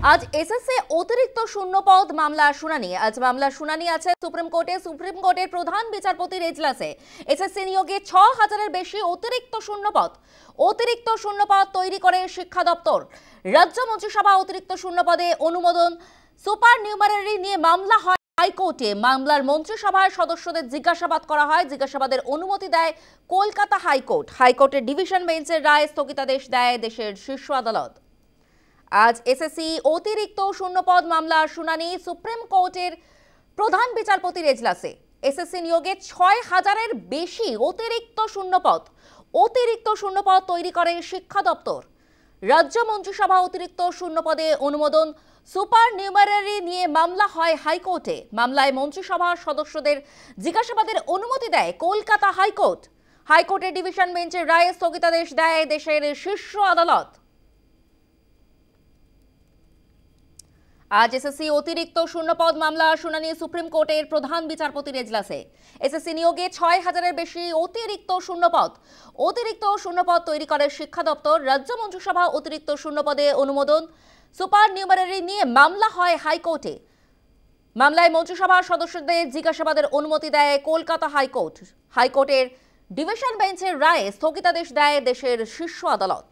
আজ এসএসসি অতিরিক্ত শূন্যপদ মামলার শুনানি। আজ মামলার শুনানি আছে সুপ্রিম কোর্টে। সুপ্রিম কোর্টের প্রধান বিচারপতির এজলাসে এসএসসি নিয়োগে ৬,০০০-এর বেশি অতিরিক্ত শূন্যপদ তৈরি করে শিক্ষা দপ্তর। রাজ্য মন্ত্রিসভা অতিরিক্ত শূন্যপদে অনুমোদন সুপার নিউমারারি নিয়ে মামলা হয় হাইকোর্টে। মামলার মন্ত্রিসভার সদস্যদের জিজ্ঞাসাবাদ করা হয়। জিজ্ঞাসাবাদের অনুমতি দেয় কলকাতা হাইকোর্ট। হাইকোর্টের ডিভিশন বেঞ্চের রায় স্থগিতাদেশ দেয় দেশের শীর্ষ আদালত। আজ এসএসসি অতিরিক্ত শূন্যপদ মামলার শুনানি সুপ্রিম কোর্টের প্রধান বিচারপতির এজলাসে। এসএসসি নিয়োগে ৬,০০০-এর বেশি অতিরিক্ত শূন্যপদ তৈরি করে শিক্ষা দপ্তর। রাজ্য মন্ত্রিসভা অতিরিক্ত শূন্যপদে অনুমোদন সুপার নিউমারারি নিয়ে মামলা হয় হাইকোর্টে। মামলায় মন্ত্রিসভার সদস্যদের জিজ্ঞাসাবাদের অনুমতি দেয় কলকাতা হাইকোর্ট। হাইকোর্টের ডিভিশন বেঞ্চের রায়ে স্থগিতাদেশ দেয় দেশের শীর্ষ আদালত। আজ এসএসসি অতিরিক্ত শূন্যপদ মামলার শুনানি সুপ্রিম কোর্টের প্রধান বিচারপতির এজলাসে। এসএসসি নিয়োগে ৬,০০০-এর বেশি অতিরিক্ত শূন্যপদ তৈরি করে শিক্ষা দপ্তর। রাজ্য মন্ত্রিসভা অতিরিক্ত শূন্যপদে অনুমোদন সুপার নিউমারারি নিয়ে মামলা হয় হাইকোর্টে। মামলায় মন্ত্রিসভার সদস্যদের জিজ্ঞাসাবাদের অনুমতি দেয় কলকাতা হাইকোর্ট। হাইকোর্টের ডিভিশন বেঞ্চের রায়ে স্থগিতাদেশ দেয় দেশের শীর্ষ আদালত।